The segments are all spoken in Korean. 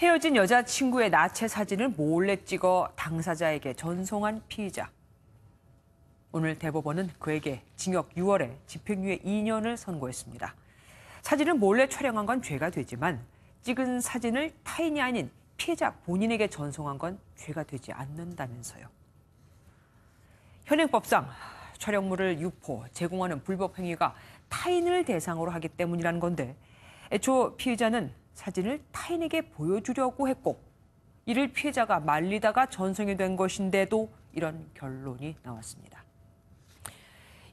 헤어진 여자친구의 나체 사진을 몰래 찍어 당사자에게 전송한 피의자. 오늘 대법원은 그에게 징역 6월에 집행유예 2년을 선고했습니다. 사진을 몰래 촬영한 건 죄가 되지만 찍은 사진을 타인이 아닌 피해자 본인에게 전송한 건 죄가 되지 않는다면서요. 현행법상 촬영물을 유포, 제공하는 불법 행위가 타인을 대상으로 하기 때문이라는 건데 애초 피의자는 사진을 타인에게 보여주려고 했고 이를 피해자가 말리다가 전송이 된 것인데도 이런 결론이 나왔습니다.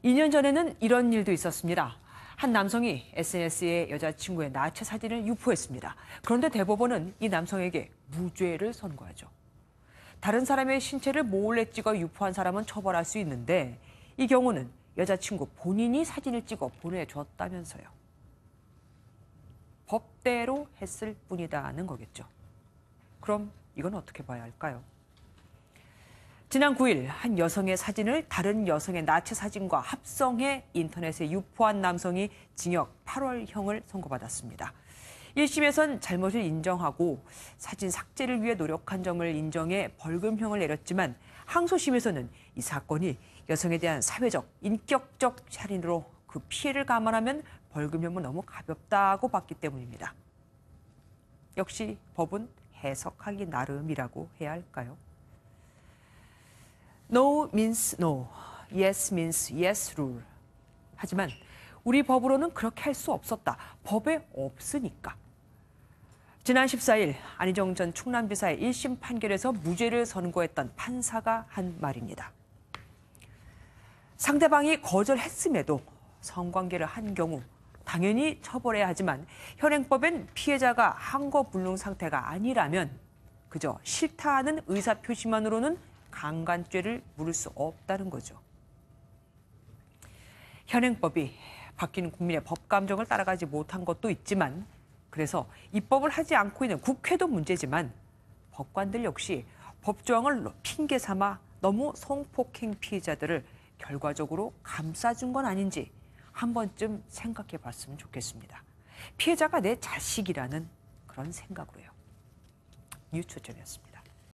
2년 전에는 이런 일도 있었습니다. 한 남성이 SNS에 여자친구의 나체 사진을 유포했습니다. 그런데 대법원은 이 남성에게 무죄를 선고하죠. 다른 사람의 신체를 몰래 찍어 유포한 사람은 처벌할 수 있는데 이 경우는 여자친구 본인이 사진을 찍어 보내줬다면서요. 법대로 했을 뿐이다는 거겠죠. 그럼 이건 어떻게 봐야 할까요? 지난 9일 한 여성의 사진을 다른 여성의 나체 사진과 합성해 인터넷에 유포한 남성이 징역 8월형을 선고받았습니다. 1심에선 잘못을 인정하고 사진 삭제를 위해 노력한 점을 인정해 벌금형을 내렸지만 항소심에서는 이 사건이 여성에 대한 사회적, 인격적 살인으로 그 피해를 감안하면 벌금형은 너무 가볍다고 봤기 때문입니다. 역시 법은 해석하기 나름이라고 해야 할까요? No means no, yes means yes rule. 하지만 우리 법으로는 그렇게 할 수 없었다. 법에 없으니까. 지난 14일 안희정 전 충남지사의 1심 판결에서 무죄를 선고했던 판사가 한 말입니다. 상대방이 거절했음에도 성관계를 한 경우 당연히 처벌해야 하지만 현행법엔 피해자가 항거불능 상태가 아니라면 그저 싫다는 의사표시만으로는 강간죄를 물을 수 없다는 거죠. 현행법이 바뀐 국민의 법감정을 따라가지 못한 것도 있지만 그래서 입법을 하지 않고 있는 국회도 문제지만 법관들 역시 법조항을 핑계 삼아 너무 성폭행 피해자들을 결과적으로 감싸준 건 아닌지 한 번쯤 생각해 봤으면 좋겠습니다. 피해자가 내 자식이라는 그런 생각으로요. 뉴초점이었습니다.